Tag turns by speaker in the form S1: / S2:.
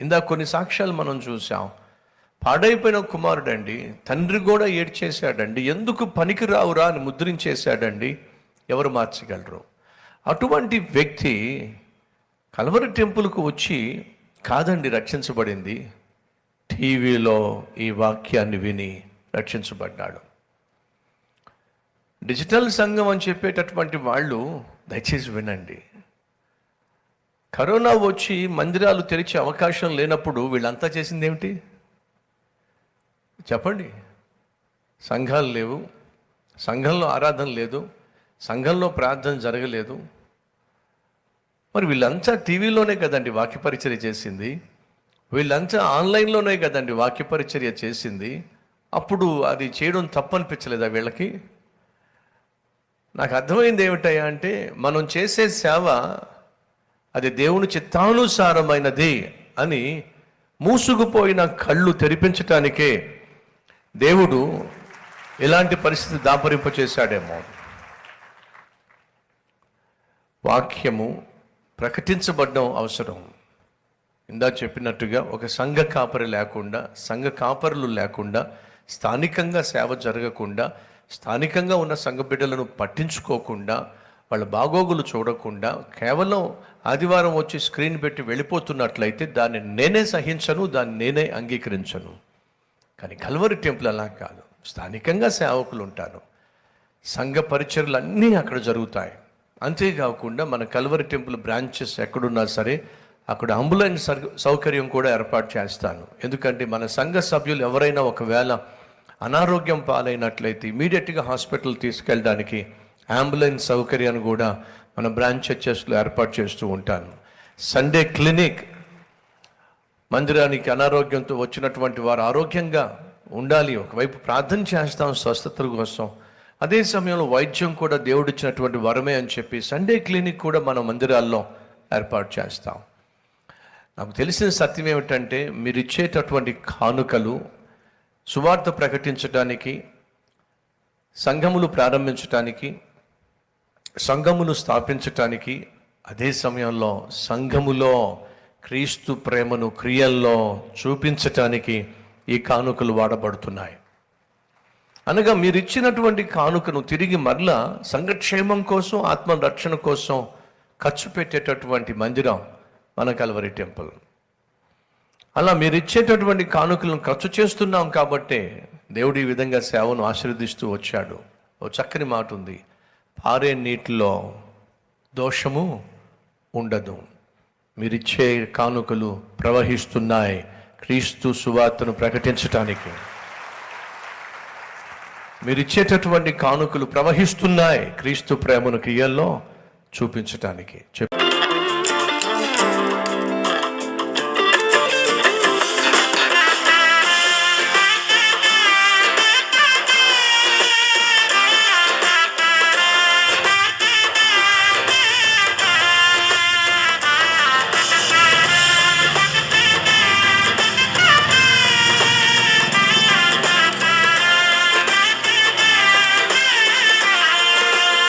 S1: ఇందాక కొన్ని సాక్ష్యాలు మనం చూసాం. పాడైపోయిన కుమారుడండి, తండ్రి కూడా ఏడ్చేశాడండి, ఎందుకు పనికి రావురా అని ముద్రించేశాడండి. ఎవరు మార్చగలరు? అటువంటి వ్యక్తి కల్వరి టెంపుల్కు వచ్చి కాదండి రక్షించబడింది, టీవీలో ఈ వాక్యాన్ని విని రక్షించబడ్డాడు. డిజిటల్ సంఘం అని చెప్పేటటువంటి వాళ్ళు దయచేసి వినండి. కరోనా వచ్చి మందిరాలు తెరిచే అవకాశం లేనప్పుడు వీళ్ళంతా చేసింది ఏమిటి చెప్పండి? సంఘాలు లేవు, సంఘంలో ఆరాధన లేదు, సంఘంలో ప్రార్థన జరగలేదు. మరి వీళ్ళంతా టీవీలోనే కదండి వాక్య పరిచర్య చేసింది, వీళ్ళంతా ఆన్లైన్లోనే కదండి వాక్య పరిచర్య చేసింది. అప్పుడు అది చేయడం తప్పనిపించలేదా వీళ్ళకి? నాకు అర్థమైంది ఏమిటయ్యా అంటే, మనం చేసే సేవ అది దేవుని చిత్తానుసారమైనది అని మూసుకుపోయిన కళ్ళు తెరిపించటానికే దేవుడు ఇలాంటి పరిస్థితి దాపరింపచేశాడేమో. వాక్యము ప్రకటించబడడం అవసరం. ఇందా చెప్పినట్టుగా ఒక సంఘ కాపరి లేకుండా, సంఘ కాపరులు లేకుండా, స్థానికంగా సేవ జరగకుండా, స్థానికంగా ఉన్న సంఘ బిడ్డలను పట్టించుకోకుండా, వాళ్ళ బాగోగులు చూడకుండా, కేవలం ఆదివారం వచ్చి స్క్రీన్ పెట్టి వెళ్ళిపోతున్నట్లయితే దాన్ని నేనే సహించను, దాన్ని నేనే అంగీకరించను. కానీ కల్వరి టెంపుల్ అలా కాదు. స్థానికంగా సేవకులు ఉంటారు, సంఘ పరిచర్యలు అన్నీ అక్కడ జరుగుతాయి. అంతేకాకుండా మన కల్వరి టెంపుల్ బ్రాంచెస్ ఎక్కడున్నా సరే అక్కడ అంబులెన్స్ సౌకర్యం కూడా ఏర్పాటు చేస్తాను. ఎందుకంటే మన సంఘ సభ్యులు ఎవరైనా ఒకవేళ అనారోగ్యం పాలైనట్లయితే ఇమీడియట్గా హాస్పిటల్ తీసుకెళ్ళడానికి అంబులెన్స్ సౌకర్యాన్ని కూడా మన బ్రాంచ్ చర్చెస్లో ఏర్పాటు చేస్తూ ఉంటాను. సండే క్లినిక్, మందిరానికి అనారోగ్యంతో వచ్చినటువంటి వారు ఆరోగ్యంగా ఉండాలి, ఒకవైపు ప్రార్థన చేస్తాం స్వస్థతల కోసం, అదే సమయంలో వైద్యం కూడా దేవుడిచ్చినటువంటి వరమే అని చెప్పి సండే క్లినిక్ కూడా మన మందిరాల్లో ఏర్పాటు చేస్తాం. నాకు తెలిసిన సత్యం ఏమిటంటే, మీరు ఇచ్చేటటువంటి కానుకలు సువార్త ప్రకటించడానికి, సంఘములు ప్రారంభించటానికి, సంఘములు స్థాపించటానికి, అదే సమయంలో సంఘములో క్రీస్తు ప్రేమను క్రియల్లో చూపించటానికి ఈ కానుకలు వాడబడుతున్నాయి. అనగా మీరు ఇచ్చినటువంటి కానుకను తిరిగి మరలా సంఘక్షేమం కోసం, ఆత్మ రక్షణ కోసం ఖర్చు పెట్టేటటువంటి మందిరం మన కల్వరి టెంపుల్. అలా మీరు ఇచ్చేటటువంటి కానుకలను ఖర్చు చేస్తున్నాం కాబట్టే దేవుడు ఈ విధంగా సేవను ఆశీర్వదిస్తూ వచ్చాడు. ఓ చక్కని మాట ఉంది, పారే నీటిలో దోషము ఉండదు. మీరిచ్చే కానుకలు ప్రవహిస్తున్నాయి క్రీస్తు సువార్తను ప్రకటించటానికి. మీరిచ్చేటటువంటి కానుకలు ప్రవహిస్తున్నాయి క్రీస్తు ప్రేమను క్రియల్లో చూపించటానికి.